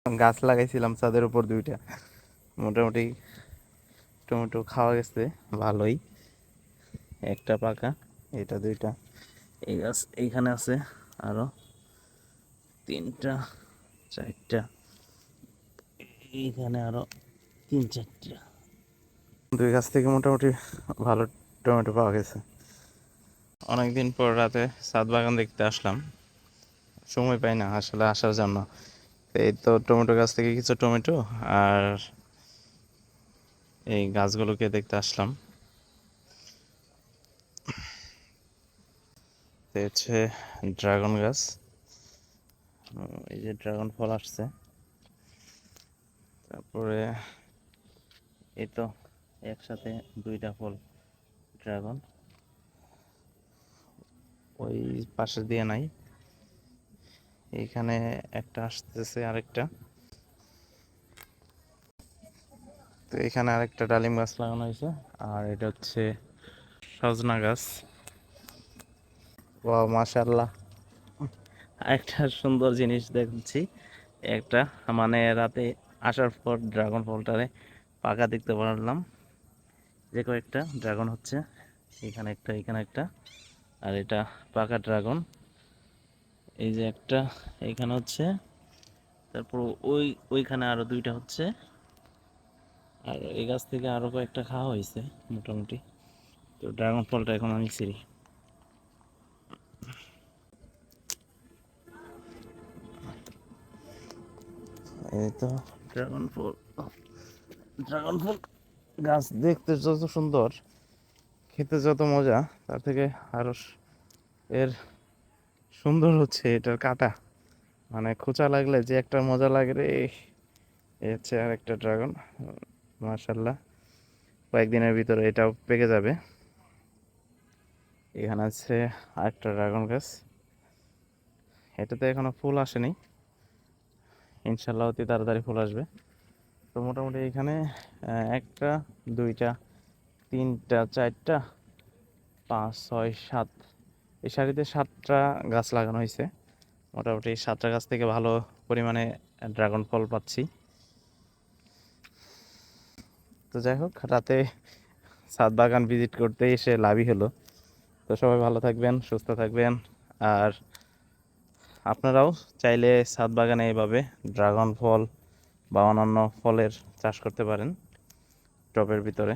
গাছ লাগাইছিলাম ছাদের উপর দুইটা, মোটামুটি টমেটো খাওয়া গেছে ভালোই। একটা পাকা, এটা দুইটা। এই গাছ এইখানে আছে আরো তিনটা চারটা, এইখানে আরো তিন চারটা। দুই গাছ থেকে মোটামুটি ভালো টমেটো পাওয়া গেছে। অনেকদিন পর রাতে ছাদ বাগান দেখতে আসলাম, সময় পাই না আসলে আসার জন্য। এই তো টমেটো গাছ থেকে কিছু টমেটো আর এই গাছগুলোকে দেখতে আসলাম। হচ্ছে ড্রাগন গাছ, এই যে ড্রাগন ফল আসছে। তারপরে এই তো একসাথে দুইটা ফল ড্রাগন, ওই পাশে দিয়ে নাই, এইখানে একটা আসতেছে আরেকটা। তো এখানে আরেকটা ডালিম গাছ লাগানো হয়েছে, আর এটা হচ্ছে সজনা গাছ। ওয়াও মাশাআল্লাহ, একটা সুন্দর জিনিস দেখছি। একটা মানে রাতে আসার পর ড্রাগন ফলটারে পাকা দেখতে পারলাম। যে কয়েকটা ড্রাগন হচ্ছে, এখানে একটা এখানে একটা, আর এটা পাকা ড্রাগন। এই যে একটা এইখানে হচ্ছে, তারপর ওইখানে আরো দুইটা হচ্ছে, আর এই গাছ থেকে আরো কয়েকটা খাওয়া হয়েছে মোটামুটি। তো ড্রাগন ফলটা এখন আমি ছিঁড়ি। এই তো ড্রাগন ফল, ড্রাগন ফল গাছ দেখতে যত সুন্দর, খেতে যত মজা, তার থেকে আরো এর সুন্দর হচ্ছে এটার কাটা। মানে খোঁচা লাগলে যে একটা মজা লাগে রে। এই হচ্ছে আর একটা ড্রাগন, মাশাল্লাহ কয়েকদিনের ভিতরে এটাও পেকে যাবে। এখানে আছে আরেকটা ড্রাগন গাছ, এটাতে এখনো ফুল আসেনি, ইনশাল্লাহ অতি তাড়াতাড়ি ফুল আসবে। তো মোটামুটি এখানে একটা দুইটা তিনটা চারটা পাঁচ ছয় সাত, এই সারিতে 7টা গাছ লাগানো হয়েছে। মোটামুটি 7টা গাছ থেকে ভালো পরিমাণে ড্রাগন ফল পাচ্ছি। তো যাই হোক, রাতে ছাদ বাগান ভিজিট করতে এসে লাভই হলো। তো সবাই ভালো থাকবেন, সুস্থ থাকবেন। আর আপনারাও চাইলে ছাদ বাগানে এভাবে ড্রাগন ফল বা অন্যান্য ফলের চাষ করতে পারেন টবের ভিতরে।